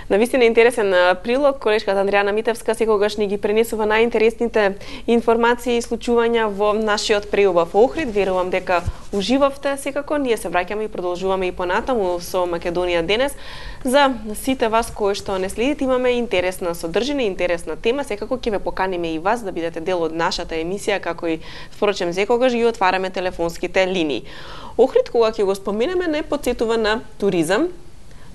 Навистина интересен прилог. Колешката Андријана Митевска секогаш ни ги пренесува најинтересните информации и случувања во нашиот преубав Охрид. Верувам дека уживавте секако. Ние се враќаме и продолжуваме и понатаму со Македонија денес. За сите вас кои што не следите, имаме интересна содржина, интересна тема. Секако ќе ве поканиме и вас да бидете дел од нашата емисија, како и впрочем секогаш ги отвараме телефонските линии. Охрид, кога ќе го споменеме, не потсетува на туризам.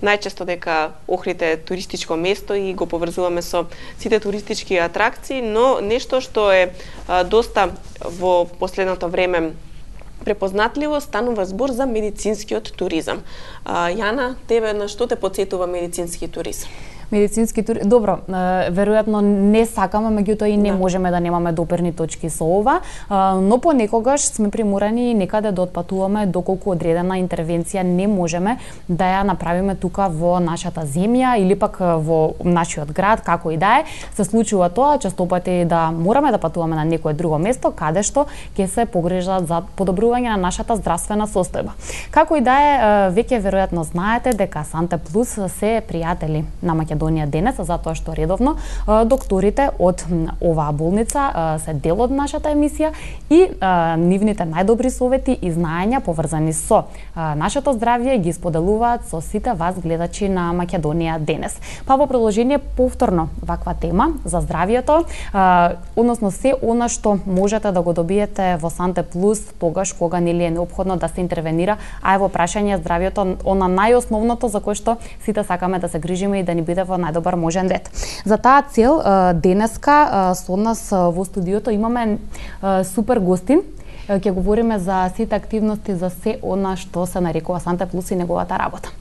Најчесто дека Охрид е туристичко место и го поврзуваме со сите туристички атракции, но нешто што е доста во последното време препознатливо, станува збор за медицинскиот туризам. Јана, тебе на што те потсетува медицински туризам? Медицински туризам, добро, веројатно не сакаме, меѓутоа и не можеме да немаме доперни точки со ова, но понекогаш сме приморани некаде да отпатуваме доколку одредена интервенција не можеме да ја направиме тука во нашата земја или пак во нашиот град, како и да е. Се случува тоа честопати да мораме да патуваме на некое друго место каде што ќе се погрижат за подобрување на нашата здравствена состојба. Како и да е, веќе веројатно знаете дека Санте Плюс се пријатели на Македонија денес, затоа што редовно докторите од оваа болница се дел од нашата емисија и нивните најдобри совети и знаења поврзани со нашето здравје ги споделуваат со сите вас гледачи на Македонија денес. Па во продолжение повторно ваква тема за здравјето, односно се она што можете да го добиете во Санте Плюс тогаш кога нели е неопходно да се интервенира, а е во прашање здравјето она најосновното за кое што сите сакаме да се грижиме и да ни биде во најдобар можен ред. За таа цел денеска со нас во студиото имаме супер гостин. Ќе говориме за сите активности за се она што се нарекува Санте Плюс и неговата работа.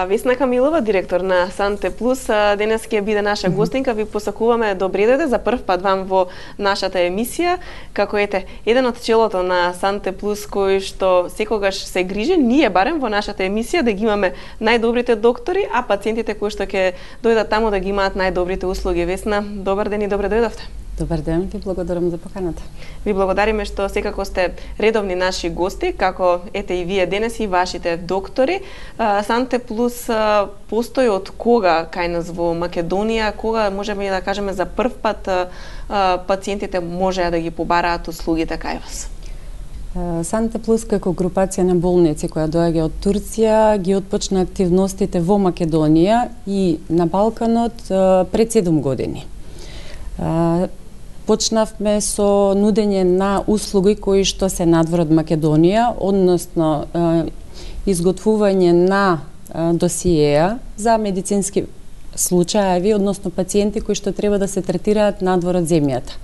Весна Камилова, директор на Санте Плюс, денес ќе биде наша гостинка. Ви посакуваме добре дојде за прв пат вам во нашата емисија. Како ете, еден од челото на Санте Плюс кој што секогаш се грижи, ние барем во нашата емисија да ги имаме најдобрите доктори, а пациентите кои што ќе дојдат таму да ги имаат најдобрите услуги. Весна, добар ден и добре дојдовте. Добар ден, ви благодарам за поканата. Ви благодариме што секако сте редовни наши гости, како ете и вие денес и вашите доктори. Санте Плюс постои од кога кај нас во Македонија, кога можеме да кажеме за прв пат пациентите можеа да ги побараат услугите кај вас? Санте Плюс како групација на болници која доаѓа од Турција ги отпочна активностите во Македонија и на Балканот пред 7 години. Почнавме со нудење на услуги кои што се надвор од Македонија, односно изготвување на досиеа за медицински случаеви, односно пациенти кои што треба да се третираат надвор од земјата.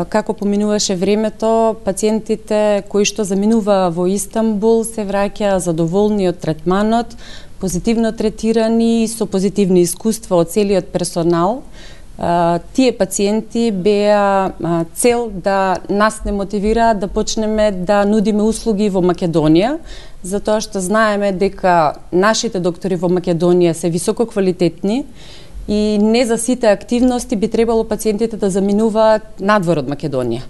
Како поминуваше времето, пациентите кои што заминуваа во Истанбул се враќаа задоволни од третманот, позитивно третирани со позитивни искуства од целиот персонал. Тие пациенти беа цел да нас не мотивираат да почнеме да нудиме услуги во Македонија, затоа што знаеме дека нашите доктори во Македонија се високо квалитетни и не за сите активности би требало пациентите да заминуваат надвор од Македонија.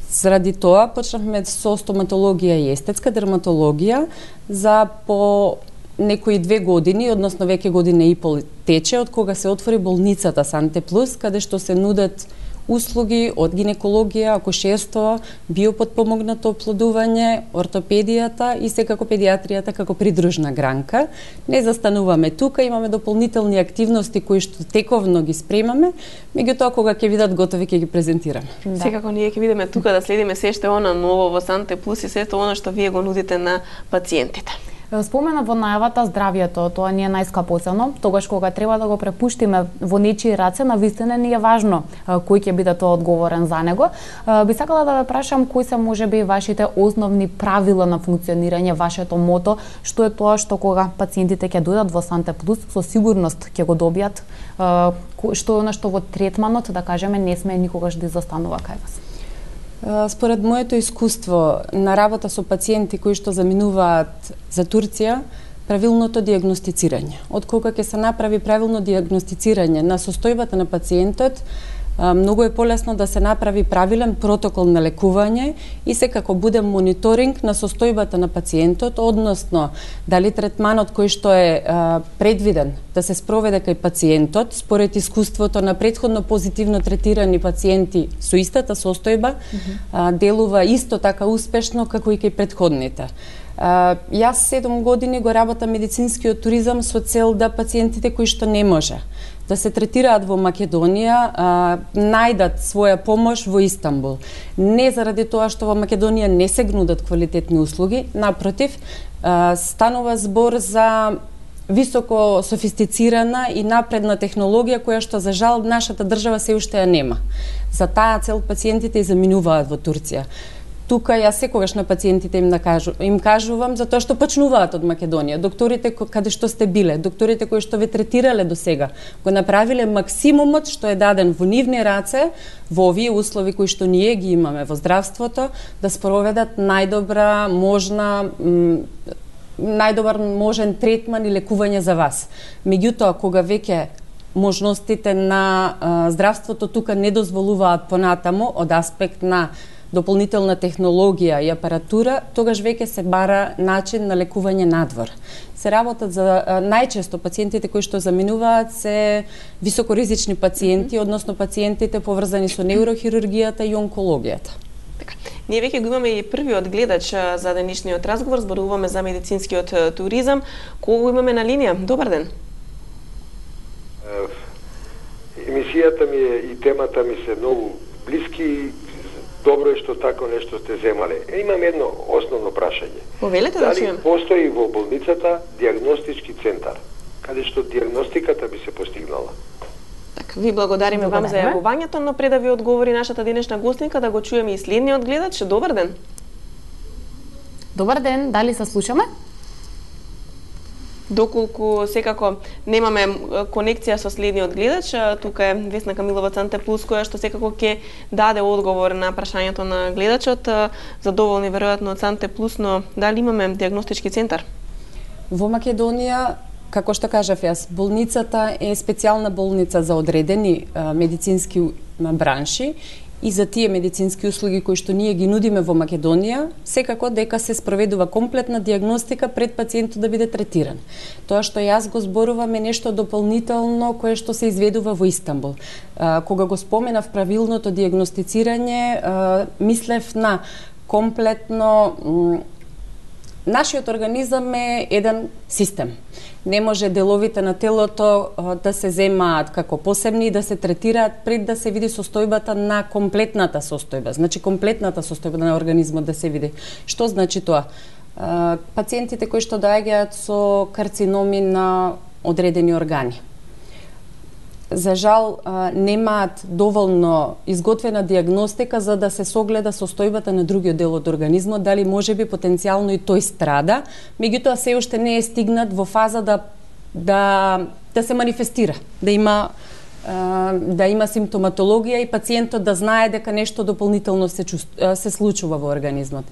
Заради тоа почнавме со стоматологија и естетска дерматологија за по некои 2 години, односно веќе година и пол тече од кога се отвори болницата Санте Плюс, каде што се нудат услуги од гинекологија, акушерство, биопотпомогнато оплодување, ортопедијата и секако педиатријата како придружна гранка. Не застануваме тука, имаме дополнителни активности кои што тековно ги спремаме, меѓутоа кога ќе видат готови ќе ги презентираме. Да. Секако ние ќе видиме тука да следиме се што она ново во Санте Плюс и сето она што вие го нудите на пациентите. Спомена во најавата здравјето, тоа ни е најскапоцено. Тогаш кога треба да го препуштиме во нечии раце, навистина ни е важно кој ќе биде тоа одговорен за него. Би сакала да ве прашам кои се можеби вашите основни правила на функционирање, вашето мото, што е тоа што кога пациентите ќе дојдат во Санте Плюс со сигурност ќе го добијат, што е она што во третманот, да кажеме, не сме никогаш да изостанува кај вас. Според моето искуство на работа со пациенти кои што заминуваат за Турција, правилното диагностицирање. Од кога ќе се направи правилно диагностицирање на состојбата на пациентот, Многу е полесно да се направи правилен протокол на лекување и секако буде мониторинг на состојбата на пациентот, односно дали третманот кој што е предвиден да се спроведе кај пациентот според искуството на претходно позитивно третирани пациенти со истата состојба делува исто така успешно како и кај претходните. Јас 7 години го работам медицинскиот туризам со цел да пациентите кои што не може да се третираат во Македонија, најдат своја помош во Истанбул. Не заради тоа што во Македонија не се гнудат квалитетни услуги, напротив, станува збор за високо софистицирана и напредна технологија која што за жал нашата држава се уште ја нема. За таа цел пациентите и заминуваат во Турција. Тука јас секогаш на пациентите им кажувам затоа што почнуваат од Македонија. Докторите каде што сте биле, докторите кои што ве третирале до сега, го направиле максимумот што е даден во нивни раце, во овие услови кои што ние ги имаме во здравството, да спроведат најдобар можен третман и лекување за вас. Меѓутоа, кога веќе можностите на здравството тука не дозволуваат понатаму од аспект на дополнителна технологија и апаратура, тогаш веќе се бара начин на лекување надвор. Се работат за најчесто пациентите кои што заминуваат се високоризични пациенти, односно пациентите поврзани со неурохирургијата и онкологијата. Така. Ние веќе го имаме и првиот гледач за денешниот разговор, зборуваме за медицинскиот туризам. Кого имаме на линија? Добар ден. Емисијата ми е и темата ми се многу блиски. Добро е што тако нешто сте земале. Имам едно основно прашање. Повелете да чуем. Дали постои во болницата диагностички центар, каде што диагностиката би се постигнала? Така, ви благодариме вам за јавувањето, но пред да ви одговори нашата денешна гостинка, да го чуеме и следниот гледач. Добар ден. Добар ден, дали се слушаме? Доколку секако немаме конекција со следниот гледач, тука е Весна Камилова Цанте Плюс, која што секако ќе даде одговор на прашањето на гледачот. Задоволни веројатно Цанте Плюс, но дали имаме диагностички центар? Во Македонија, како што кажав јас, болницата е специјална болница за одредени медицински бранши и за тие медицински услуги кои што ние ги нудиме во Македонија, секако дека се спроведува комплетна диагностика пред пациентот да биде третиран. Тоа што јас го зборувам е нешто дополнително кое што се изведува во Истанбул. Кога го споменав правилното диагностицирање, мислев на комплетно. Нашиот организам е еден систем. Не може деловите на телото да се земаат како посебни и да се третираат пред да се види состојбата на комплетната состојба. Значи комплетната состојба на организмот да се види. Што значи тоа? Пациентите кои што доаѓаат со карциноми на одредени органи, за жал немаат доволно изготвена диагностика за да се согледа состојбата на другиот дел од организмот, дали можеби потенцијално и тој страда, меѓутоа се уште не е стигнат во фаза да се манифестира, да има симптоматологија и пациентот да знае дека нешто дополнително се случува во организмот.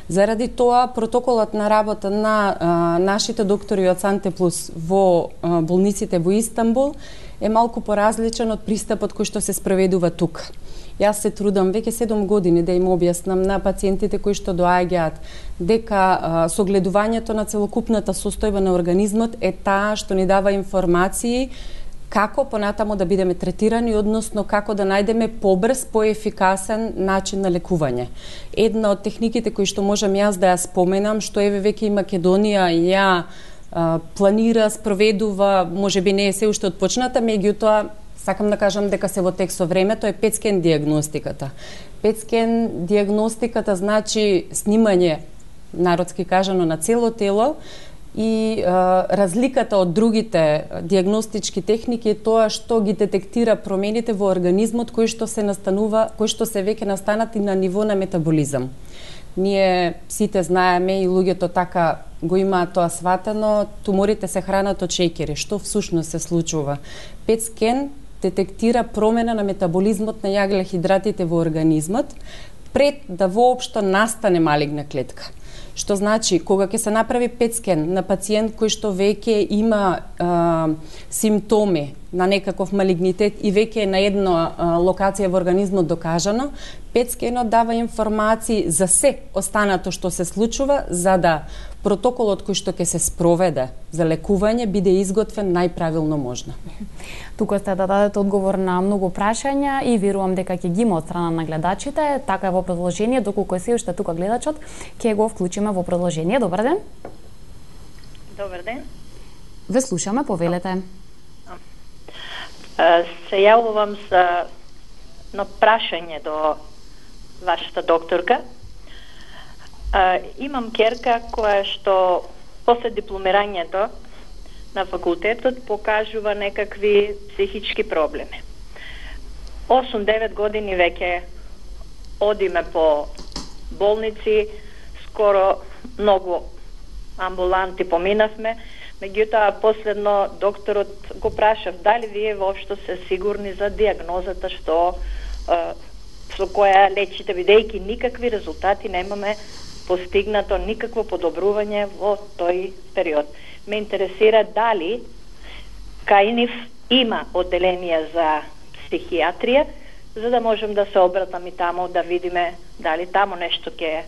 Заради тоа, протоколот на работа на нашите доктори од Цанте Плюс во болниците во Истанбул е малку поразличен од пристапот кој што се спроведува тука. Јас се трудам веќе 7 години да им објаснам на пациентите кои што доаѓаат дека согледувањето на целокупната состојба на организмот е таа што ни дава информации како понатамо да бидеме третирани, односно како да најдеме побрз, поефикасен начин на лекување. Една од техниките кои што можам јас да ја споменам, што еве веќе и Македонија ја планира, спроведува, можеби не е се уште отпочната, меѓутоа сакам да кажам дека се во тек со времето е петскен диагностиката. Петскен диагностиката значи снимање, народски кажано, на цело тело и разликата од другите диагностички техники е тоа што ги детектира промените во организмот кои што се веќе настанат и на ниво на метаболизам. Ние сите знаеме и луѓето така го имаат тоа сватено, туморите се хранат од шеќери. Што всушност се случува? ПЕТ-скен детектира промена на метаболизмот на јаглехидратите во организмот пред да воопшто настане малигна клетка. Што значи, кога ќе се направи ПЕТ-скен на пациент кој што веќе има симптоми на некаков малигнитет и веќе е на една локација во организмот докажано, PET скенот дава информации за се останато што се случува, за да протоколот кој што ќе се спроведе за лекување биде изготвен најправилно можно. Тука сте да дадете одговор на многу прашања и верувам дека ќе ги има од страна на гледачите. Така е во продолжение, доколку е се уште тука гледачот, ќе го вклучиме во продолжение. Добар ден. Добар ден. Ве слушаме, повелете. Се јавувам за на прашање до вашата докторка. Имам керка која што после дипломирањето на факултетот покажува некакви психички проблеми. 8-9 години веќе одиме по болници, скоро многу амбуланти поминавме, меѓутоа последно докторот го прашав дали вие воопшто се сигурни за диагнозата што со која лечите, бидејќи никакви резултати немаме постигнато, никакво подобрување во тој период. Ме интересира дали кај нив има одделение за психијатрија, за да можем да се обратам и таму да видиме дали таму нешто ќе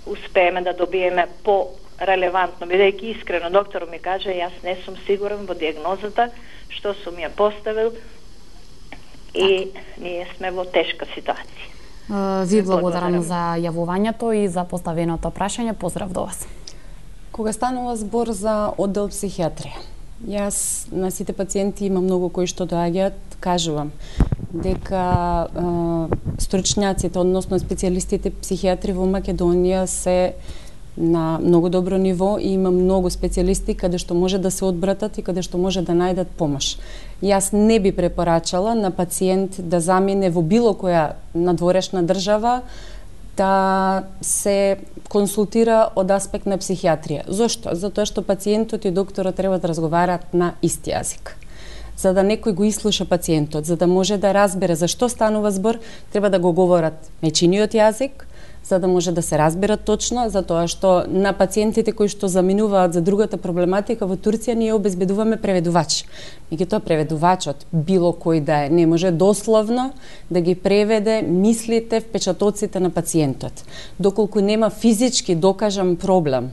успееме да добиеме по-релевантно, бидејќи искрено докторот ми каже јас не сум сигурен во диагнозата што сум ја поставил и ние сме во тешка ситуација. Ви благодарам за јавувањето и за поставеното прашање. Поздрав до вас. Кога станува збор за оддел психијатрија, јас на сите пациенти има многу кои што доаѓаат, кажувам дека стручњаците, односно специјалистите психијатри во Македонија се на многу добро ниво и има многу специјалисти каде што може да се одбратат и каде што може да најдат помош. Јас не би препорачала на пациент да замине во било која надворешна држава да се консултира од аспект на психијатрија. Зошто? Затоа што пациентот и докторот треба да разговараат на исти јазик. За да некој го ислуша пациентот, за да може да разбере за што станува збор, треба да го говорат мечиниот јазик, за да може да се разберат точно, затоа што на пациентите кои што заминуваат за другата проблематика во Турција ние обезбедуваме преведувач. Меѓутоа преведувачот, било кој да е, не може дословно да ги преведе мислите, впечатоците на пациентот. Доколку нема физички докажан проблем,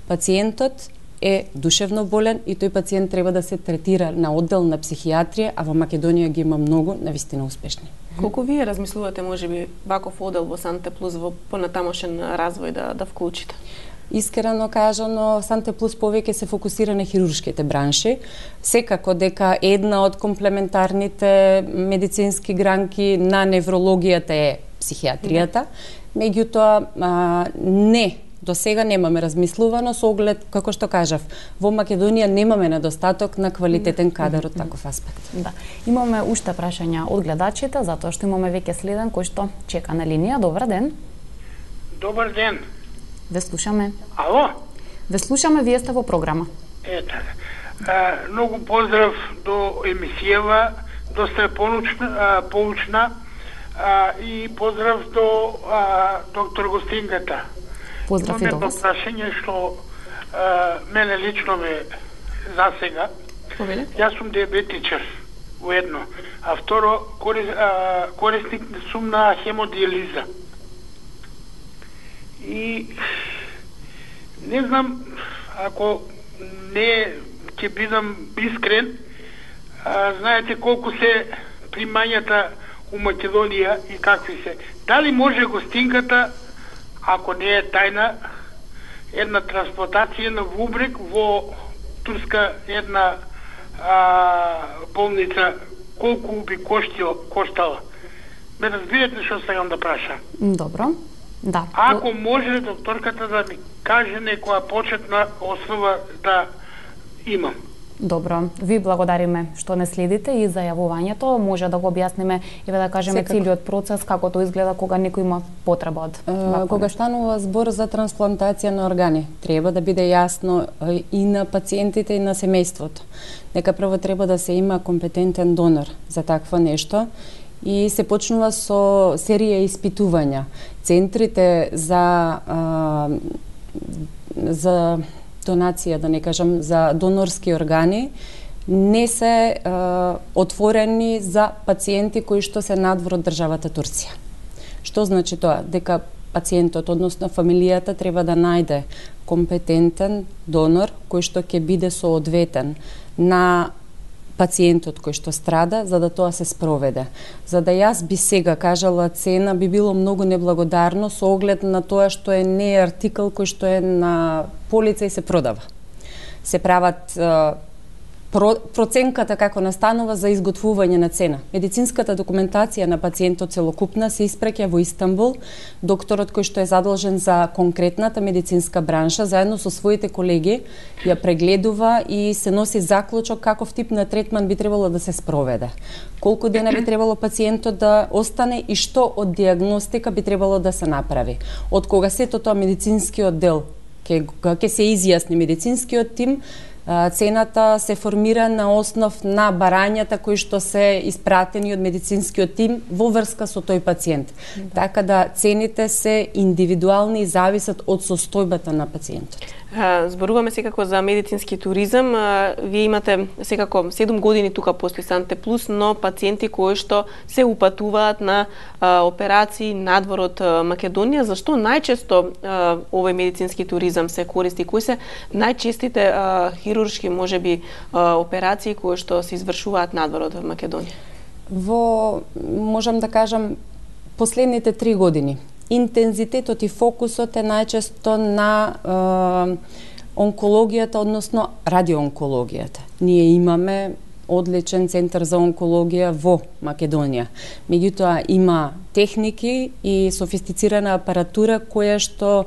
пациентот е душевно болен и тој пациент треба да се третира на оддел на психијатрија, а во Македонија ги има многу навистина успешни. Колку вие размислувате можеби ваков одел во Санте Плюс во понатамошен развој да вклучите? Искрено кажано, Санте Плюс повеќе се фокусира на хируршките бранши. Секако дека една од комплементарните медицински гранки на неврологијата е психијатријата, меѓутоа не до сега немаме размислувано со оглед, како што кажав, во Македонија немаме недостаток на квалитетен кадар од таков аспект. Да. Имаме уште прашања од гледачите, затоа што имаме веќе следен кој што чека на линија. Добар ден. Добар ден. Ве слушаме. Ало? Ве слушаме, вие сте во програма. Ето. Многу поздрав до емисијава, доста е поучна и поздрав до доктор гостингата. Поздрав и до вас. Прашање што мене лично ме засега. Јас сум диабетичар, едно. А второ, корисник сум на хемодиализа. И не знам, ако не ќе бидам искрен, знаете колку се примањата у Македонија и какви се. Дали може гостинката, ако не е тајна, една трансплантација на вубрек во турска една болница, колку би коштала? Ме разбирате што сакам да прашам? Добро. Да. Ако може докторката да ми каже некоја почетна основа да имам. Добро, ви благодариме што не следите и за јавувањето. Може да го објасниме и да кажеме целиот процес, како тоа изгледа кога некој има потреба од кога станува збор за трансплантација на органи, треба да биде јасно и на пациентите и на семејството. Дека прво треба да се има компетентен донор за такво нешто и се почнува со серија испитувања. Центрите за донација, да не кажам, за донорски органи не се отворени за пациенти кои што се надвор од државата Турција. Што значи тоа? Дека пациентот, односно фамилијата, треба да најде компетентен донор кој што ќе биде соодветен на пациентот кој што страда, за да тоа се спроведе. За да јас би сега кажала цена, би било многу неблагодарно со оглед на тоа што не е артикл кој што е на полица и се продава. Се прават проценката како настанува за изготвување на цена. Медицинската документација на пациентот целокупна се испраќа во Истанбул. Докторот кој што е задолжен за конкретната медицинска бранша, заедно со своите колеги, ја прегледува и се носи заклучок каков тип на третман би требало да се спроведе. Колку дена би требало пациентот да остане и што од диагностика би требало да се направи. Од кога сето тоа медицинскиот дел ќе се изјасни медицинскиот тим, цената се формира на основ на барањата кои што се испратени од медицинскиот тим во врска со тој пациент. Така да цените се индивидуални и зависат од состојбата на пациентот. Зборуваме секако за медицински туризам. Вие имате секако 7 години тука постои Санте Плюс, но пациенти кои што се упатуваат на операции надвор од Македонија. Зашто најчесто овој медицински туризам се користи? Кои се најчестите хируршки, можеби, операции кои што се извршуваат надвор од Македонија? Можам да кажам, последните 3 години интензитетот и фокусот е најчесто на онкологијата, односно радиоонкологијата. Ние имаме одличен центар за онкологија во Македонија. Меѓутоа има техники и софистицирана апаратура која што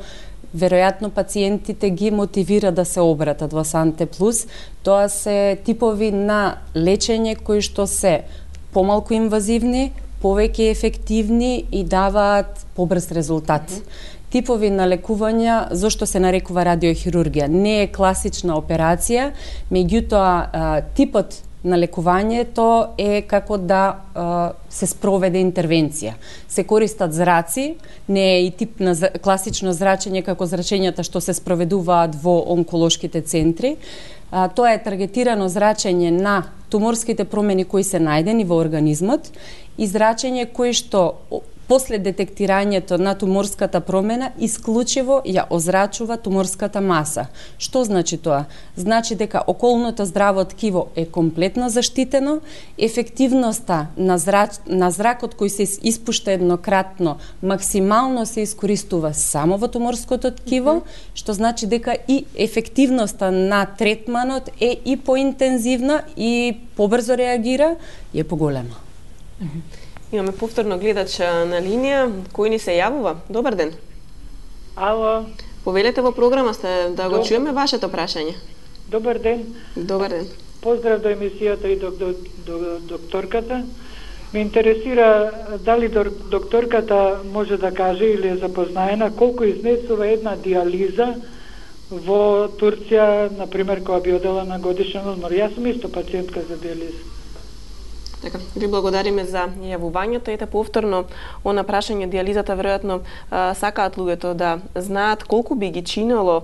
веројатно пациентите ги мотивира да се обратат во Санте Плюс. Тоа се типови на лечење кои што се помалку инвазивни, повеќе ефективни и даваат побрз резултат. Типови на лекувања, зошто се нарекува радиохирургија? Не е класична операција, меѓутоа типот на лекувањето е како да се спроведе интервенција. Се користат зраци, не е и тип на класично зрачење како зрачењата што се спроведуваат во онколошките центри. Тоа е таргетирано зрачење на туморските промени кои се најдени во организмот и зрачење кои што после детектирањето на туморската промена исклучиво ја озрачува туморската маса. Што значи тоа? Значи дека околното здраво ткиво е комплетно заштитено, ефективноста на зракот кој се испушта еднократно максимално се искористува само во туморското ткиво, што значи дека и ефективноста на третманот е и поинтензивна и побрзо реагира и е поголема. Имаме повторно гледач на линија. Кој ни се јавува? Добар ден. Ало. Повелете во програма сте, да го чуеме вашето прашање. Добар ден. Добар ден. Поздрав до емисијата и до докторката. Ме интересира дали докторката може да каже или е запознаена колку изнесува една диализа во Турција, например, кога би одела на годишен одмор. Јас сум исто пациентка за диализа. Така, ви благодариме за јавувањето. Ете повторно, она прашање диализата, веројатно сакаат луѓето да знаат колку би ги чинело.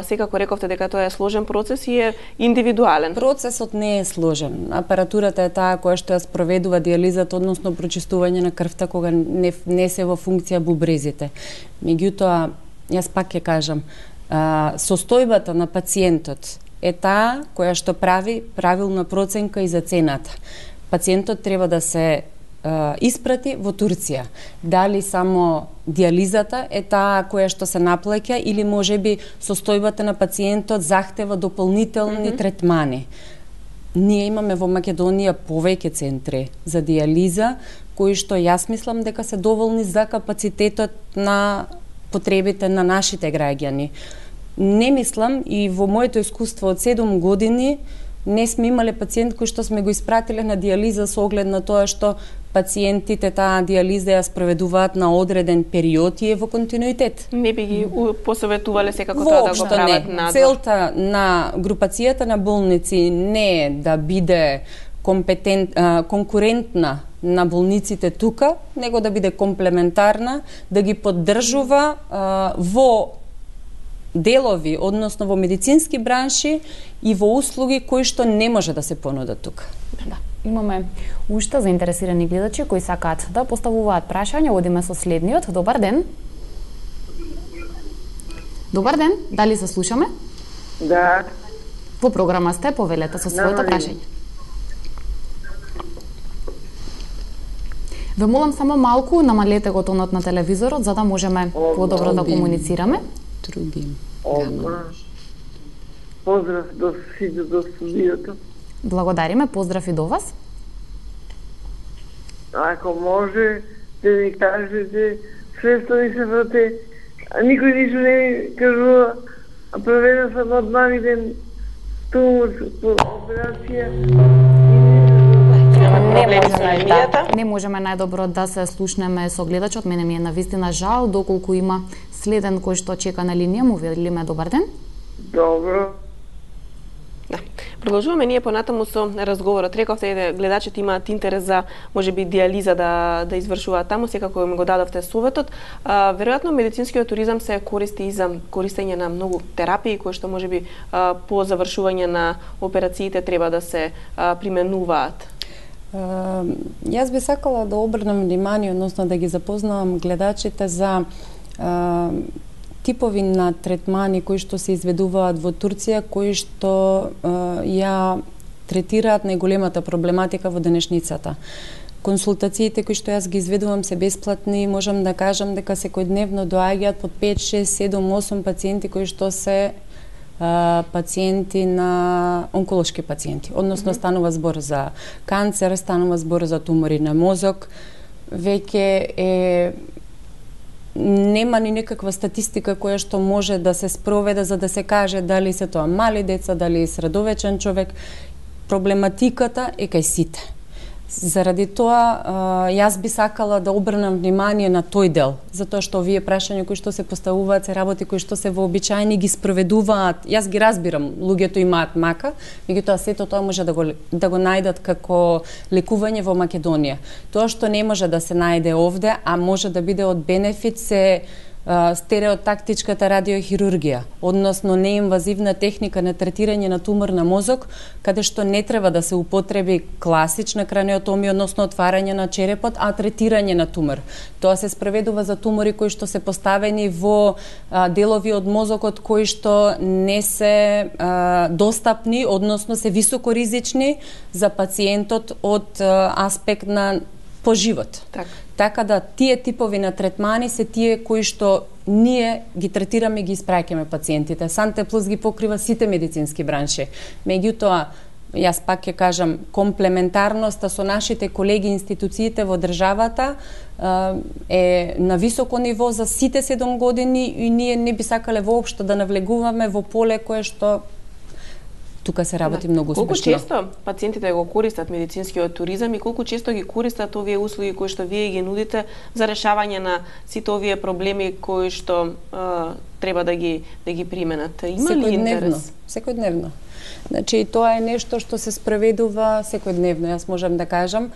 Секако рековте дека тоа е сложен процес и е индивидуален. Процесот не е сложен. Апаратурата е таа која што ја спроведува диализата, односно прочистување на крвта кога не се во функција бубрезите. Меѓутоа, јас пак ќе кажам, состојбата на пациентот е таа која што прави правилна проценка и за цената. Пациентот треба да се испрати во Турција. Дали само диализата е таа која што се наплаќа или можеби состојбата на пациентот захтева дополнителни третмани. Ние имаме во Македонија повеќе центри за диализа кои што јас мислам дека се доволни за капацитетот на потребите на нашите граѓани. Не мислам и во моето искуство од 7 години не сме имале пациент кој што сме го испратиле на диализа со оглед на тоа што пациентите таа диализа ја спроведуваат на одреден период и е во континуитет. Не би ги посоветувале секако тоа да го прават надвор? Целта на групацијата на болници не е да биде конкурентна на болниците тука, него да биде комплементарна, да ги поддржува во делови, односно во медицински бранши и во услуги кои што не може да се понудат тука. Да. Имаме уште заинтересирани гледачи кои сакаат да поставуваат прашања. Одиме со следниот. Добар ден. Добар ден, дали се слушаме? Да. Во програма сте, повелете со своето прашање. Ве молам само малку намалете го тонот на телевизорот за да можеме подобро да комуницираме. Трубим. Поздрав до сите до студиото. Благодариме, поздрав и до вас. Ако може да ми кажете све што ми се врате, никој ништо не ми кажува, а проведен сам од навиден тумор операција. Не можеме најдобро да се слушнеме со гледачот. Мене ми е навистина жал, доколку има следен кој што чека на линија, му велиме добар ден. Добро. Да. Продолжуваме ние понатаму со разговорот. Рековте гледачите имаат интерес за можеби диализа да извршуваат таму, секако ми го дадовте советот. Веројатно медицинскиот туризам се користи и за користење на многу терапии кои што можеби по завршување на операциите треба да се применуваат. Јас би сакала да обрнам внимание, односно да ги запознавам гледачите за типови на третмани кои што се изведуваат во Турција, кои што ја третираат најголемата проблематика во денешницата. Консултациите кои што јас ги изведувам се бесплатни, можам да кажам дека секојдневно доаѓаат по 5, 6, 7, 8 пациенти кои што се пациенти на онколошки пациенти. Односно станува збор за канцер, станува збор за тумори на мозок. Веќе нема ни некаква статистика која што може да се спроведе за да се каже дали се тоа мали деца, дали средовечен човек. Проблематиката е кај сите. Заради тоа, јас би сакала да обрнам внимание на тој дел, затоа што овие прашања кои што се поставуваат се работи кои што се вообичаени ги спроведуваат. Јас ги разбирам, луѓето имаат мака, меѓутоа сето тоа може да го најдат како лекување во Македонија. Тоа што не може да се најде овде, а може да биде од бенефит се стереотактичката радиохирургија, односно неинвазивна техника на третирање на тумор на мозок, каде што не треба да се употреби класична краниотомија, односно отварање на черепот, а третирање на тумор. Тоа се спроведува за тумори кои што се поставени во делови од мозокот кои што не се достапни, односно се високоризични за пациентот од аспект на по живот. Така да тие типови на третмани се тие кои што ние ги третираме и ги испраќаме пациентите. Санте Плюс ги покрива сите медицински бранши. Меѓутоа, јас пак ќе кажам, комплементарноста со нашите колеги институциите во државата е на високо ниво за сите 7 години и ние не би сакале воопшто да навлегуваме во поле кое што тука се работи многу успешно. Колку често пациентите го користат медицинскиот туризам и колку често ги користат овие услуги кои што вие ги нудите за решавање на сите овие проблеми кои што треба да ги применат? Има ли интерес? Секојдневно. Значи, тоа е нешто што се спроведува секојдневно, јас можам да кажам,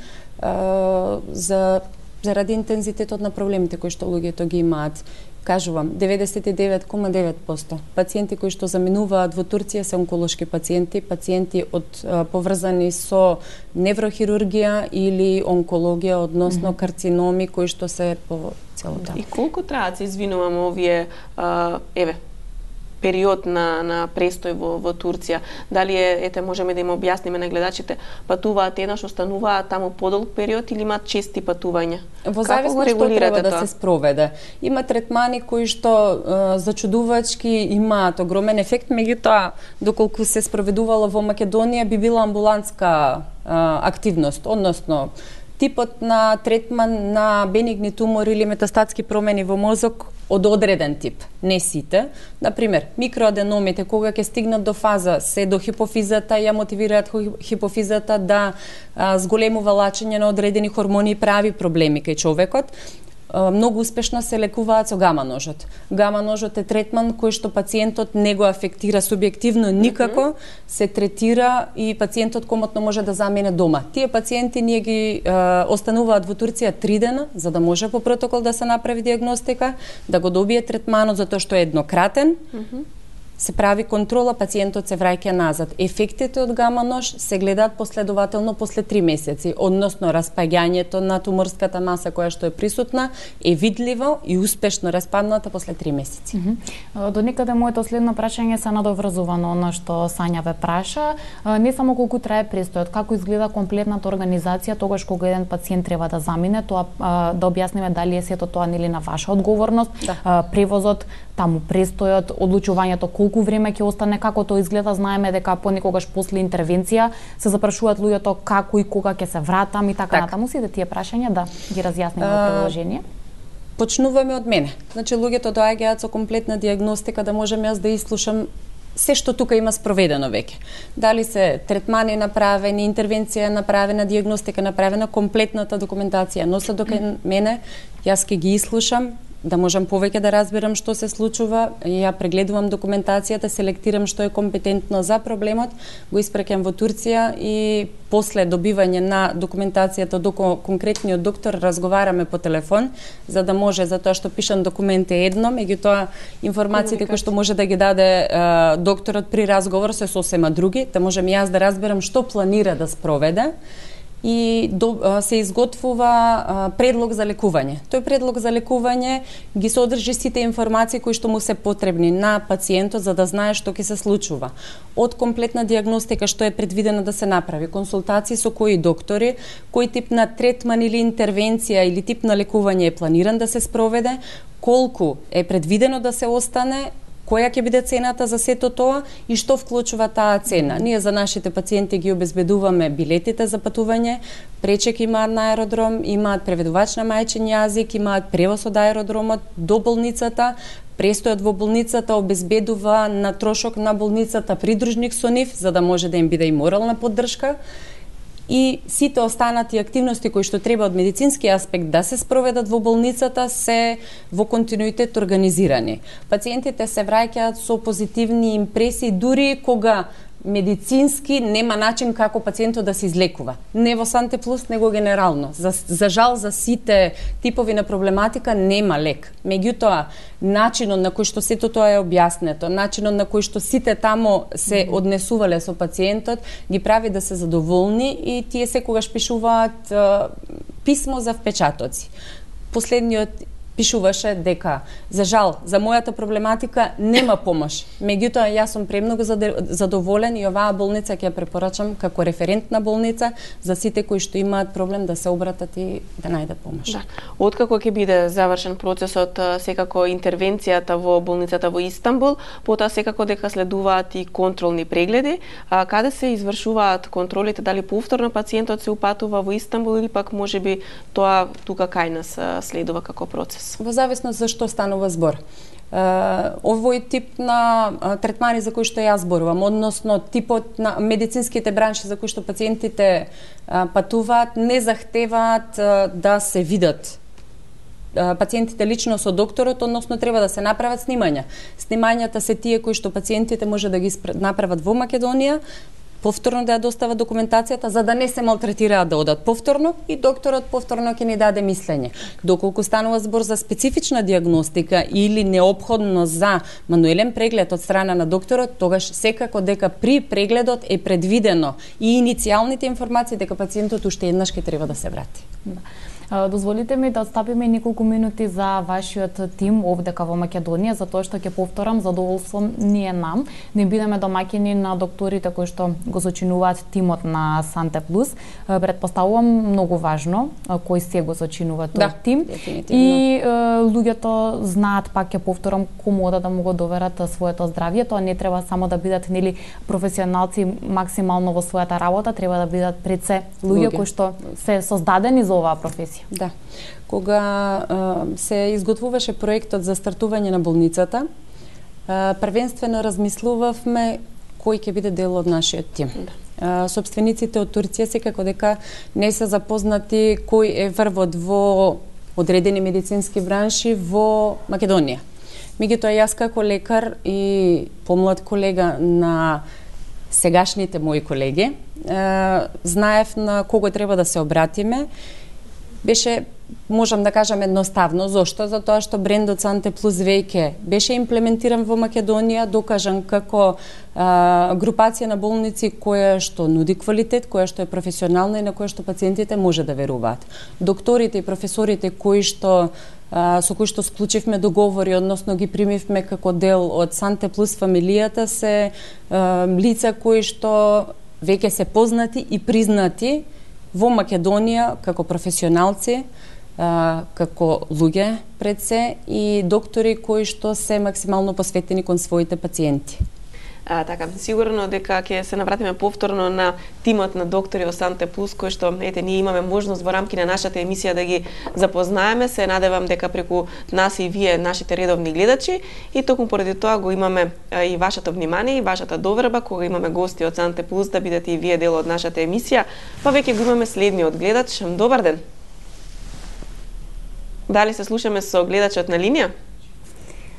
заради интензитетот на проблемите кои што луѓето ги имаат. Кажувам, 99,9% пациенти кои што заминуваат во Турција се онколошки пациенти, пациенти поврзани со неврохирургија или онкологија, односно карциноми кои што се по целото. И колку траат, се извинувам, овие период на престој во Турција? Дали можеме да им објасниме на гледачите, патуваат еднаш, остануваат таму подолг период или имаат чести патувања? Во зависност што треба да се спроведе. Има третмани кои што зачудувачки имаат огромен ефект, меѓутоа доколку се спроведувало во Македонија би била амбулантска активност, односно типот на третман на бенигни тумори или метастатски промени во мозок од одреден тип, не сите. Например, микроаденомите кога ќе стигнат до фаза се до хипофизата, ја мотивираат хипофизата да зголемува лачење на одредени хормони и прави проблеми кај човекот. многу успешно се лекуваат со гама ножот. Гама ножот е третман кој што пациентот не го афектира субјективно никако, се третира и пациентот комотно може да замене дома. Тие пациенти ние ги остануваат во Турција 3 дена за да може по протокол да се направи диагностика, да го добие третманот затоа што е еднократен. Се прави контрола, пациентот се враќа назад. Ефектите од гама нож се гледаат последователно после 3 месеци, односно распаѓањето на туморската маса која што е присутна е видливо и успешно распадната после 3 месеци. До некаде моето следно прашање се надоврзува на она што Сања ве праша, не само колку трае престојот, како изгледа комплетната организација тогаш кога еден пациент треба да замине, тоа да објасниме дали е сето тоа нели на ваша одговорност, превозот, таму престојот, одлучувањето колку време ќе остане, како тоа изгледа, знаеме дека понекогаш после интервенција се запрашуваат луѓето како и кога ќе се вратам и така натаму, сите тие прашања да ги разјасниме во продолжение. Почнуваме од мене. Значи луѓето доаѓаат со комплетна диагностика да можам јас да ислушам се што тука има спроведено веќе. Дали се третмани направени, интервенција направена, диагностика направена, комплетната документација носа до мене, јас ќе ги ислушам, да можам повеќе да разберам што се случува, ја прегледувам документацијата, селектирам што е компетентно за проблемот, го испраќам во Турција и после добивање на документацијата до конкретниот доктор разговараме по телефон, за да може, затоа што пишан документ е едно, меѓутоа информациите кои што може да ги даде докторот при разговор се сосема други, да можам јас да разберам што планира да спроведе. И се изготвува предлог за лекување. Тој предлог за лекување ги содржи сите информации кои што му се потребни на пациентот за да знае што ќе се случува. Од комплетна диагностика што е предвидено да се направи, консултации со кои доктори, кој тип на третман или интервенција или тип на лекување е планиран да се спроведе, колку е предвидено да се остане, која ќе биде цената за сето тоа и што вклучува таа цена. Ние за нашите пациенти ги обезбедуваме билетите за патување, пречек имаат на аеродром, имаат преведувач на мајчин јазик, имаат превоз од аеродромот до болницата, престојот во болницата обезбедува на трошок на болницата придружник со нив, за да може да им биде и морална поддршка. И сите останати активности кои што треба од медицински аспект да се спроведат во болницата се во континуитет организирани. Пациентите се враќаат со позитивни импресии дури кога медицински нема начин како пациентот да се излекува. Не во Санте Плюс, него генерално. За жал за сите типови на проблематика нема лек. Меѓутоа, начинот на кој што сето тоа е објаснето, начинот на кој што сите тамо се однесувале со пациентот, ги прави да се задоволни и тие секогаш пишуваат писмо за впечатоци. Последниот пишуваше дека, за жал, за мојата проблематика нема помош. Меѓутоа, јас сум премногу задоволен и оваа болница ќе ја препорачам како референтна болница за сите кои што имаат проблем да се обратат и да најдат помош. Да. Откако ќе биде завршен процесот, секако интервенцијата во болницата во Истанбул, потоа секако дека следуваат и контролни прегледи, каде се извршуваат контролите, дали повторно пациентот се упатува во Истанбул или пак можеби тоа тука кај нас следува како процес? Во зависност за што станува збор. Овој тип на третмани за кои што јас зборувам, односно типот на медицинските бранши за кои што пациентите патуваат, не захтеваат да се видат пациентите лично со докторот, односно треба да се направат снимања. Снимањата се тие кои што пациентите може да ги направат во Македонија, повторно да ја достава документацијата за да не се малтретираат да одат повторно и докторот повторно ќе ни даде мислење. Доколку станува збор за специфична диагностика или неопходно за мануелен преглед од страна на докторот, тогаш секако дека при прегледот е предвидено и иницијалните информации дека пациентот уште еднаш ќе треба да се врати. Дозволите ми да отстапиме неколку минути за вашиот тим овдека во Македонија, затоа што ќе повторам, задоволство ние нам, не бидеме домаќини на докторите кои што го сочинуваат тимот на Санте Плюс. Претпоставувам многу важно кој се го сочинува тој тим. И луѓето знаат, пак ќе повторам, кому да му го доверат своето здравје. Тоа не треба само да бидат нели професионалци максимално во својата работа, треба да бидат пред се луѓе кои што се создадени за оваа професија. Да. Кога се изготвуваше проектот за стартување на болницата, првенствено размислувавме кој ќе биде дел од нашиот тим. Собствениците од Турција секако дека не се запознати кој е врвот во одредени медицински бранши во Македонија. Меѓутоа, јас како лекар и помлад колега на сегашните мои колеги, знаев на кого треба да се обратиме. Беше, можам да кажам, едноставно. Зошто? Затоа што брендот Санте Плюс веќе беше имплементиран во Македонија, докажан како групација на болници која што нуди квалитет, која што е професионална и на која што пациентите може да веруваат. Докторите и професорите со кои што склучивме договори, односно ги примивме како дел од Санте Плюс фамилијата, се лица кои што веќе се познати и признати во Македонија како професионалци, како луѓе пред се и доктори кои што се максимално посветени кон своите пациенти. Така, сигурно дека ќе се навратиме повторно на тимот на доктори од Санте Плюс, кој што ние имаме можност во рамки на нашата емисија да ги запознаеме. Се надевам дека преку нас и вие, нашите редовни гледачи, и токму поради тоа го имаме и вашето внимание и вашата доверба кога имаме гости од Санте Плюс да бидете и вие дел од нашата емисија. Па веќе го имаме следниот гледач. Добар ден. Дали се слушаме со гледачот на линија?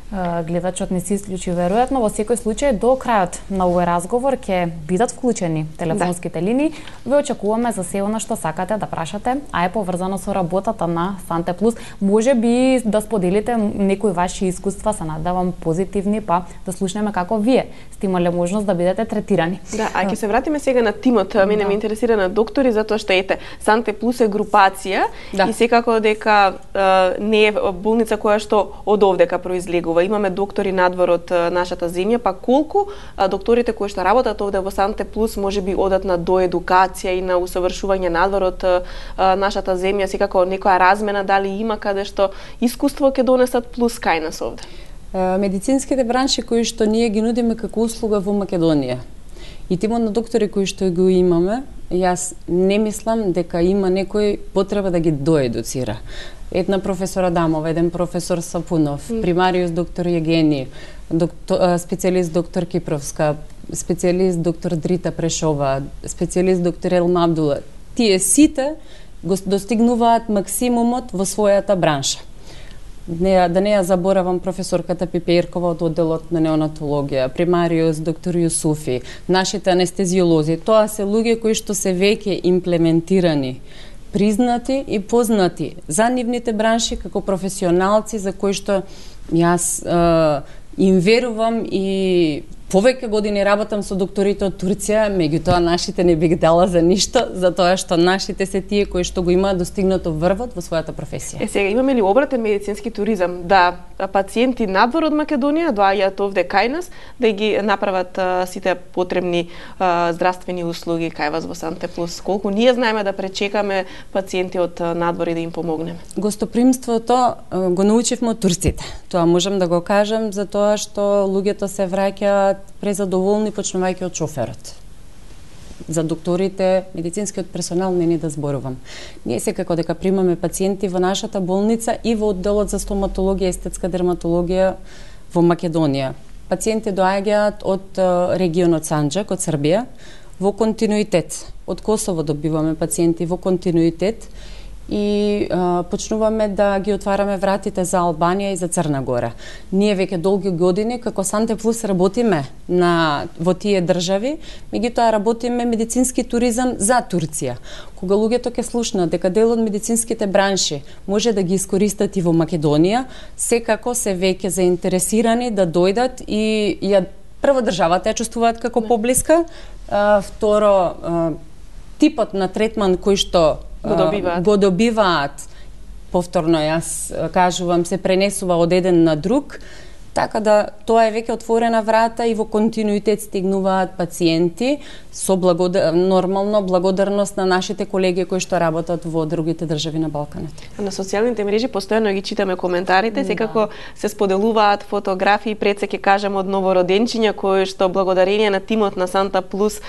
Гледачот не се исклучи веројатно. Во секој случај до крајот на овој разговор ќе бидат вклучени телефонските линии. Ве очекуваме за се она што сакате да прашате, а е поврзано со работата на Санте Плюс. Може би да споделите некои ваши искуства, се надевам позитивни, па да слушнеме како вие сте имале можност да бидете третирани. Да, а ќе се вратиме сега на тимот. Мене ме интересира на доктори, затоа што Санте Плюс е групација и секако дека не е болница која што од овдека произлегува. Имаме доктори надвор од нашата земја, па колку докторите кои што работат овде во Санте Плюс можеби одат на доедукација и на усовршување надвор од нашата земја, секако некоја размена дали има каде што искуство ќе донесат плюс кај нас овде? Медицинските бранши кои што ние ги нудиме како услуга во Македонија и тимот на доктори кои што го имаме, јас не мислам дека има некој потреба да ги доедуцира. Една професор Адамова, еден професор Сапунов, примариус доктор Јегени, специјалист доктор Кипровска, специјалист доктор Дрита Прешова, специјалист доктор Елма Абдула. Тие сите го достигнуваат максимумот во својата бранша. Да не ја заборавам професорката Пипеиркова од одделот на неонатологија, примариус доктор Јусуфи, нашите анестезиолози. Тоа се луѓе кои што се веќе имплементирани, признати и познати за нивните бранши како професионалци за кои што јас им верувам и повеќе години работам со докторите од Турција, меѓутоа нашите не би ги дала за ништо, затоа што нашите се тие кои што го имаат достигнато врвот во својата професија. Сега имаме ли обратен медицински туризам, да пациенти надвор од Македонија доаѓаат овде кај нас да ги направат сите потребни здравствени услуги кај вас во Санте Плюс? Колку ние знаеме да пречекаме пациенти од надвор и да им помогнеме? Гостопримството го научивме од турците. Тоа можам да го кажам затоа што луѓето се враќаат презадоволни почнувајќи од шоферот. За докторите, медицинскиот персонал не ни да зборувам. Ние секако дека примаме пациенти во нашата болница и во одделот за стоматологија и естетска дерматологија во Македонија. Пациенти доаѓаат од регионот Санџак, од Србија, во континуитет. Од Косово добиваме пациенти во континуитет и почнуваме да ги отвараме вратите за Албанија и за Црна Гора. Ние веќе долги години како Санте Плюс работиме во тие држави, меѓутоа работиме медицински туризам за Турција. Кога луѓето ќе слушнат дека дел од медицинските бранши може да ги искористат и во Македонија, секако се веќе заинтересирани да дојдат и прво државата ја чувствуваат како поблиска, второ типот на третман кој што го добиваат, повторно јас кажувам, се пренесува од еден на друг, така да тоа е веќе отворена врата и во континуитет стигнуваат пациенти со нормално благодарност на нашите колеги кои што работат во другите држави на Балканот. На социјалните мрежи постојано ги читаме коментарите, секако се споделуваат фотографии, пред се ќе кажам од новороденчиња кои што благодарение на тимот на Санте Плюс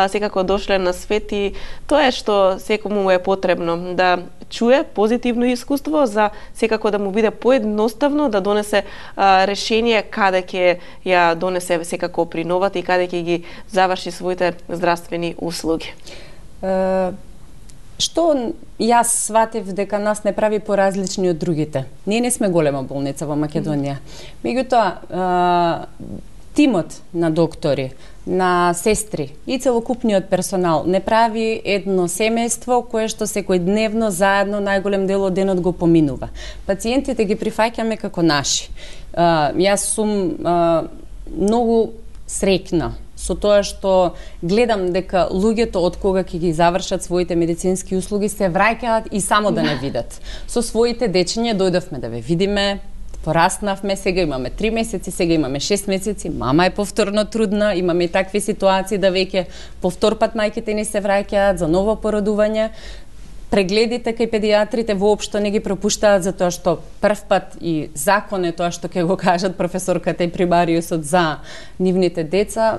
секако дошле на свет и тоа е што секому е потребно да чуе позитивно искуство за секако да му биде поедноставно да донесе решение каде ќе ја донесе секако приновата и каде ќе ги заврши своите здравствени услуги. Што јас сватев дека нас не прави поразлични од другите. Ние не сме голема болница во Македонија. Меѓутоа, тимот на доктори, на сестри и целокупниот персонал не прави едно семејство кое што секојдневно заедно најголем дел од денот го поминува. Пациентите ги прифаќаме како наши. Јас сум многу среќна со тоа што гледам дека луѓето од кога ќе ги завршат своите медицински услуги се враќаат и само да не видат. Со своите дечиња дојдовме да ве видиме, пораснавме, сега имаме 3 месеци, сега имаме 6 месеци, мама е повторно трудна, имаме и такви ситуации да веќе повтор пат мајките ни се враќаат за ново породување. Прегледите кај педиатрите воопшто не ги пропуштаат затоа што прв пат и закон е тоа што ќе го кажат професорката и примариусот за нивните деца.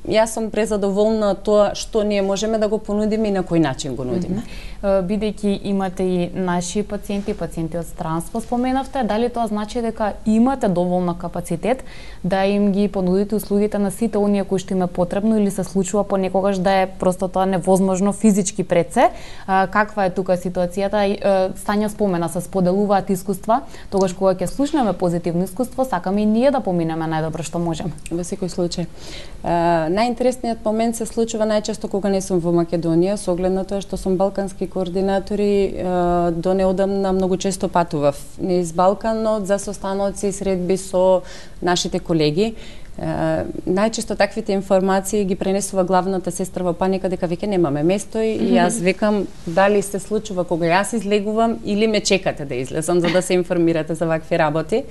Јас сум презадоволна тоа што ние можеме да го понудиме и на кој начин го нудиме. Бидејќи имате и наши пациенти од странство споменавте, дали тоа значи дека имате доволно капацитет да им ги понудите услугите на сите оние кои што им е потребно или се случува понекогаш да е просто тоа невозможно физички пред се? Каква е тука ситуацијата? Стања спомена, се споделуваат искуства, тогаш кога ќе слушнеме позитивно искуство, сакаме и ние да поминеме најдобро што можеме. Во секој случај. Најинтересниот момент се случува најчесто кога не сум во Македонија, со оглед на тоа што сум балкански координатори, до неодамна многу често патував низ Балканот за состаноци и средби со нашите колеги. Најчесто таквите информации ги пренесува главната сестра во паника дека веќе немаме место и јас викам дали се случува кога јас излегувам или ме чекате да излезам за да се информирате за вакви работи.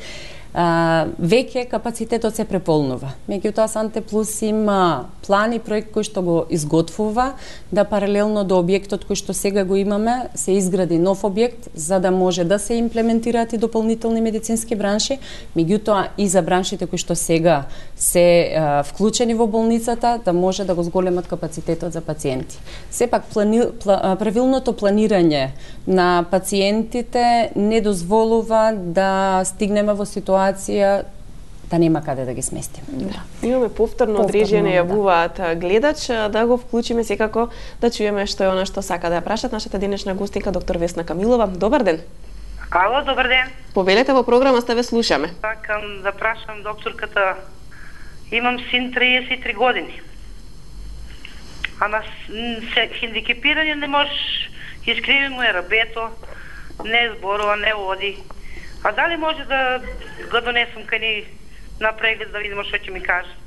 Веќе капацитетот се преполнува. Меѓутоа Санте Плюс има план и проект кој што го изготвува да паралелно до објектот кој што сега го имаме се изгради нов објект за да може да се имплементираат и дополнителни медицински бранши, меѓутоа и за браншите кои што сега се вклучени во болницата да може да го зголемат капацитетот за пациенти. Сепак правилното планирање на пациентите не дозволува да стигнеме во ситуација да нема каде да ги сместиме. Да. Имаме повторно одрежјане, јавуваат гледач, да го вклучиме секако да чуеме што е она што сака да ја прашат нашата денешна гостинка доктор Весна Камилова. Добар ден. Ало, добар ден. Повелете во програма, сте ве слушаме. Сакам да прашам докторката, имам син 33 години. Ама се хендикепирање не можеш, искриви му е рабето, не зборува, не оди. А дали може да го донесам кај ни на преглед да видиме што ќе ми кажат?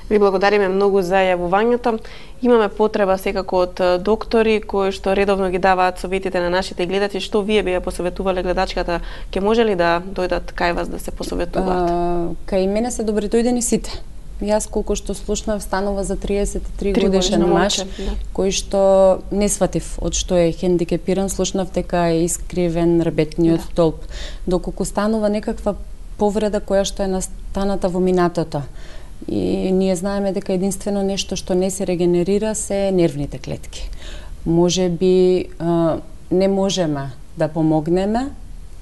Ви благодариме многу за јавувањето. Имаме потреба секако од доктори кои што редовно ги даваат советите на нашите гледачи. Што вие би ја посоветувале гледачката? Ќе може ли да дојдат кај вас да се посоветуваат? Кај мене се добре дојдени сите. Јас колку што слушнав станува за 33 годишен маж кој што не сватив од што е хендикепиран, слушнав дека е искривен рабетниот столб. Доколку станува некаква повреда која што е настаната во минатото. И ние знаеме дека единствено нешто што не се регенерира се нервните клетки. Може би не можеме да помогнеме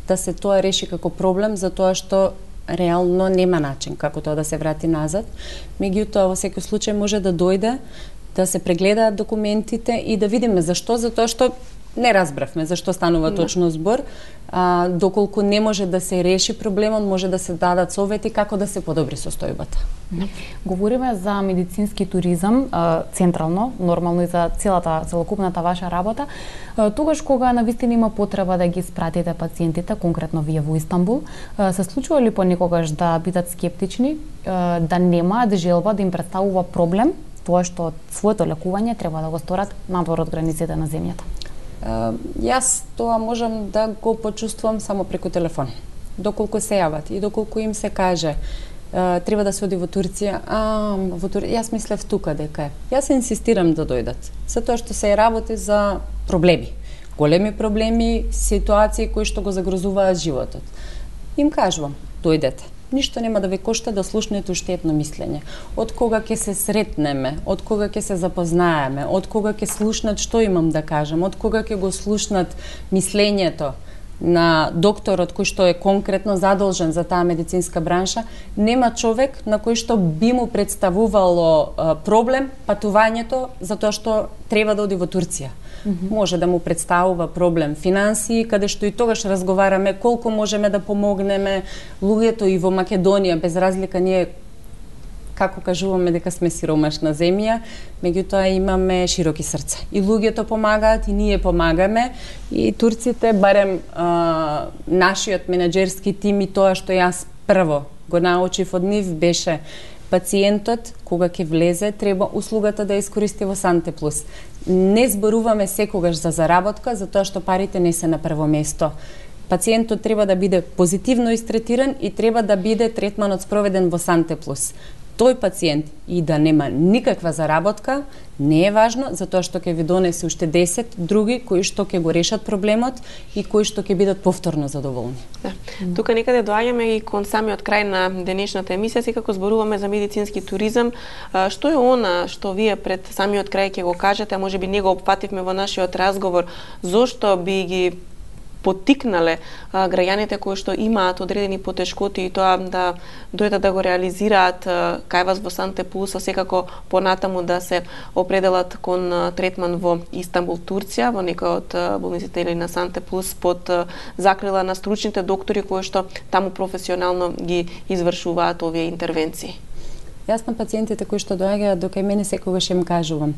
да се тоа реши како проблем затоа што реално нема начин како тоа да се врати назад. Меѓутоа во секој случај може да дојде да се прегледаат документите и да видиме зашто, затоа што не разбравме зашто станува точно збор. Доколку не може да се реши проблемот, може да се дадат совети како да се подобри состојбата. Говориме за медицински туризам централно, нормално и за целокупната ваша работа. Тогаш кога навистина има потреба да ги спратите пациентите, конкретно вие во Истанбул, се случува ли понекогаш да бидат скептични, да немаат желба да им представува проблем, тоа што своето лекување треба да го сторат надвор од границите на земјата? Јас тоа можам да го почувствувам само преку телефон. Доколку се јават и доколку им се каже треба да се оди во Турција, јас мислев тука дека е. Јас инсистирам да дојдат, затоа што се работи за проблеми. Големи проблеми, ситуации кои што го загрозуваат животот. Им кажувам, дојдете. Ништо нема да ве кошта да слушнете уште едно мислење. Од кога ќе се сретнеме, од кога ќе се запознаеме, од кога ќе слушнат што имам да кажам, од кога ќе го слушнат мислењето на докторот кој што е конкретно задолжен за таа медицинска бранша, нема човек на кој што би му представувало проблем патувањето затоа што треба да оди во Турција. Може да му представува проблем финансии, каде што и тогаш разговараме колку можеме да помогнеме луѓето и во Македонија, без разлика ние како кажуваме дека сме сиромашна земја, меѓутоа имаме широки срца. И луѓето помагаат, и ние помагаме, и турците, барем нашиот менаџерски тим и тоа што јас прво го научив од нив беше пациентот, кога ќе влезе, треба услугата да ја искористи во Санте Плюс. Не зборуваме секогаш за заработка, затоа што парите не се на прво место. Пациентот треба да биде позитивно истретиран и треба да биде третманот спроведен во Санте Плюс. Тој пациент и да нема никаква заработка, не е важно, затоа што ќе ви донесе уште 10 други кои што ќе го решат проблемот и кои што ќе бидат повторно задоволни. Да. Тука некаде доаѓаме и кон самиот крај на денешната емисија, секако зборуваме за медицински туризам. Што е она што вие пред самиот крај ќе го кажете, а можеби не го опфативме во нашиот разговор, зошто би ги поттикнале граѓаните кои што имаат одредени потешкоти и тоа да дојдат да го реализираат кај вас во Санте Плюс, а секако понатаму да се определат кон третман во Истанбул, Турција, во некој од болниците или на Санте Плюс под закрила на стручните доктори кои што таму професионално ги извршуваат овие интервенции. Јас на пациентите кои што доаѓаат до кај мене секогаш им кажувам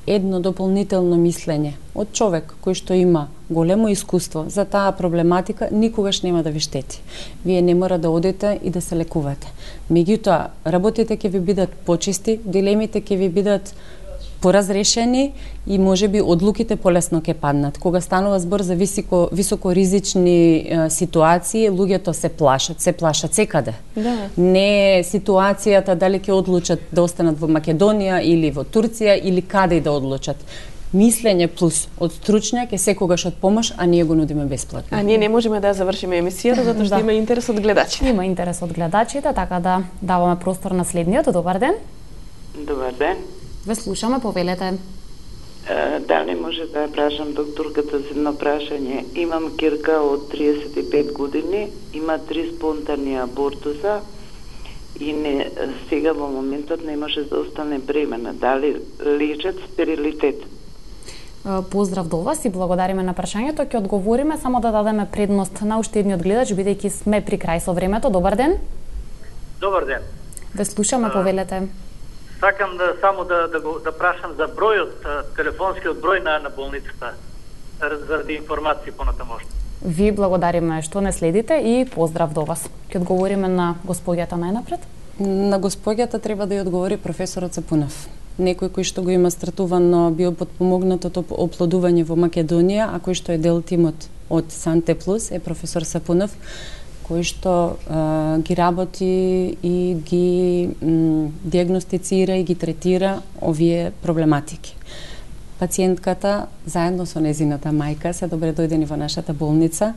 едно дополнително мислење од човек кој што има големо искуство за таа проблематика никогаш нема да ви штети. Вие не мора да одите и да се лекувате. Меѓутоа, работите ќе ви бидат почисти, дилемите ќе ви бидат поразрешени и можеби одлуките полесно ќе паднат. Кога станува збор за високоризични ситуации, луѓето се плашат секаде. Да. Не е ситуацијата дали ќе одлучат да останат во Македонија или во Турција или каде и да одлучат. Мислење плюс од стручњак е секогаш од помош, а ние го нудиме бесплатно. А ние не можеме да завршиме емисијата затоа што има интерес од гледачите. Има интерес од гледачите, така да даваме простор на следниот. Добар ден. Добар ден. Ве слушаме, повелете. Дали може да прашам докторката за едно прашање? Имам кирка од 35 години, има 3 спонтани абортуса и сега во моментот не може да остане бремена. Дали лечат стерилитет? Поздрав до вас и благодариме на прашањето. Ќе одговориме, само да дадеме предност на уште едниот гледач, бидејќи сме при крај со времето. Добар ден. Добар ден. Ве слушаме, повелете. Сакам да прашам за бројот, телефонскиот број на болницата, заради информации понатаму. Ви благодариме што не следите и поздрав до вас. Ќе одговориме на господјата најнапред. На господјата треба да ја одговори професорот Сапунов. Некој кој што го има стартувано биопотпомогнатото оплодување во Македонија, а кој што е дел тимот од Санте Плюс е професор Сапунов, кој што ги работи и ги диагностицира и ги третира овие проблематики. Пациентката, заедно со незината мајка, се добре дојдени во нашата болница,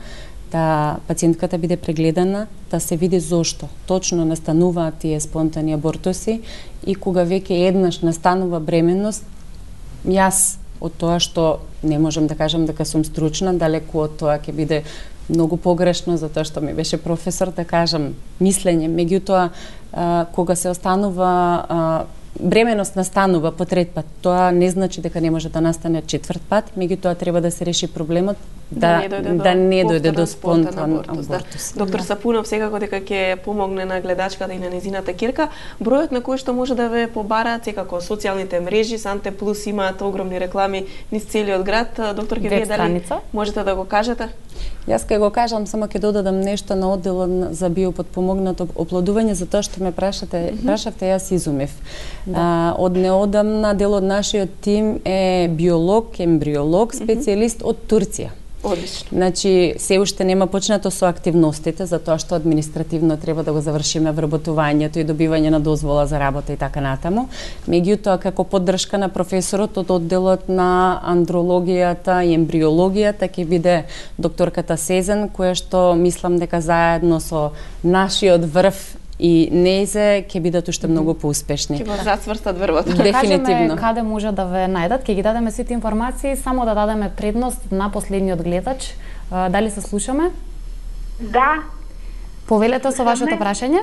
да пациентката биде прегледана, да се види зошто точно настануваат тие спонтани абортуси и кога веќе еднаш настанува бременност, јас од тоа што не можам да кажам дека сум стручна, далеку од тоа ќе биде многу погрешно, затоа што ми беше професор, да кажам мислење. Меѓутоа, кога се останува бременост настанува по трет пат, тоа не значи дека не може да настане четврт пат, меѓутоа треба да се реши проблемот да не дојде до спонтан абортус. Доктор Сапунов секако дека ќе помогне на гледачката и на незината кирка. Бројот на кој што може да ве побараат секако социјалните мрежи, Санте Плюс имаат огромни реклами низ целиот град. Доктор, ке вие дали можете да го кажете? Јас ке го кажам, само ќе додадам нешто на одделот за биопотпомогнато оплодување, затоа што ме прашавте, јас изумев. Од неодамна дел од нашиот тим е биолог, ембриолог, специјалист од Турција. Одлично. Значи, се уште нема почнато со активностите, затоа што административно треба да го завршиме вработувањето и добивање на дозвола за работа и така натаму. Меѓутоа, како поддршка на професорот од одделот на андрологијата и ембриологијата ќе биде докторката Сезен, која што мислам дека заедно со нашиот врв и неизе ќе бидат уште многу поуспешни. Ќе го зацврстат врвот. Ќе Дефинитивно. кажеме каде може да ве најдат, ќе ги дадеме сите информации, само да дадеме предност на последниот гледач. Дали се слушаме? Да. Повелете со вашето прашање?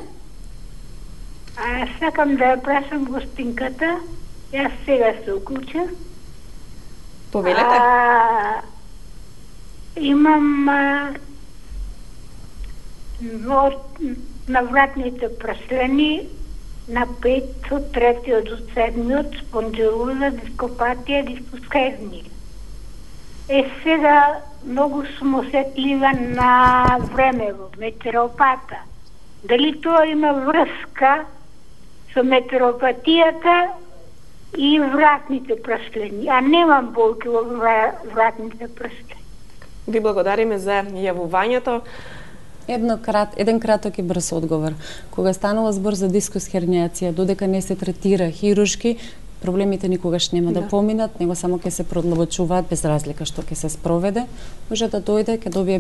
Сакам да ја прашам гостинката. Јас сега се уклучив. Повелете. Имам на вратните праслени на 5 од 3 до 7 спондилоза, дископатија, дискосхезни. Сега многу сум осетлива на времево, метеоропата. Дали тоа има врска со метеоропатијата и вратните праслени, а немам болки во вратните праслени. Ви благодариме за јавувањето. Еден краток и брз одговор. Кога станува збор за дискус хернијација, додека не се третира хируршки, проблемите никогаш нема да поминат, него само ќе се продлабочуваат без разлика што ќе се спроведе. Може да дојде, ќе добие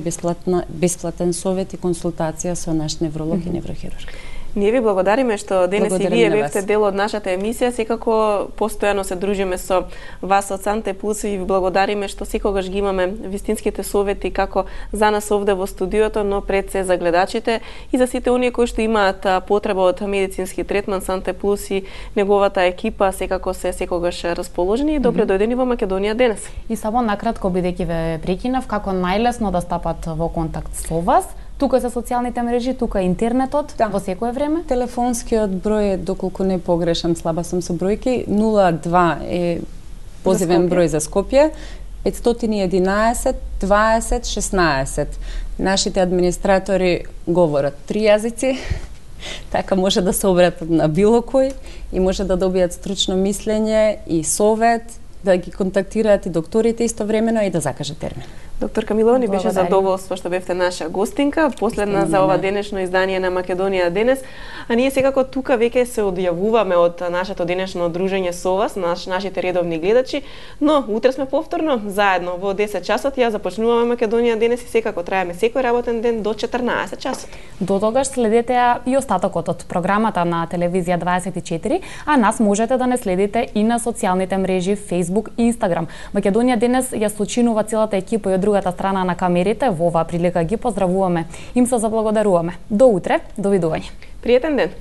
бесплатен совет и консултација со наш невролог и неврохирург. Ние ви благодариме што денес и вие бевте вас. дел од нашата емисија. Секако постојано се дружиме со вас од Санте Плюс и ви благодариме што секогаш ги имаме вистинските совети како за нас овде во студиото, но пред се за гледачите и за сите оние кои што имаат потреба од медицински третман. Санте Плюс и неговата екипа секако се секогаш расположени и добре дојдени во Македонија денес. И само накратко, бидејќи ве прекинав, како најлесно да стапат во контакт со вас? Тука се социјалните мрежи, тука интернетот, во секое време? Телефонскиот број е, доколку не погрешам, слаба сум со бројки, 02 е позивен број за Скопје, 511 20 16. Нашите администратори говорат 3 јазици, така може да се обратат на било кој и може да добијат стручно мислење и совет, да ги контактираат и докторите истовремено и да закажат термин. Доктор Камилова, ни беше задоволство што бевте наша гостинка, последна за ова денешно издание на Македонија денес. А ние секако тука веќе се одјавуваме од нашето денешно дружење со вас, нашите редовни гледачи, но утре сме повторно заедно во 10 часот. Ја започнуваме Македонија денес и секако траеме секој работен ден до 14 часот. До тогаш следете ја и остатокот од програмата на Телевизија 24, а нас можете да не следите и на социјалните мрежи Facebook и Instagram. Македонија денес ја сочинува целата екипа и од другата страна на камерите. Во оваа прилика ги поздравуваме. Им се заблагодаруваме. До утре, довидување. Пријатен ден.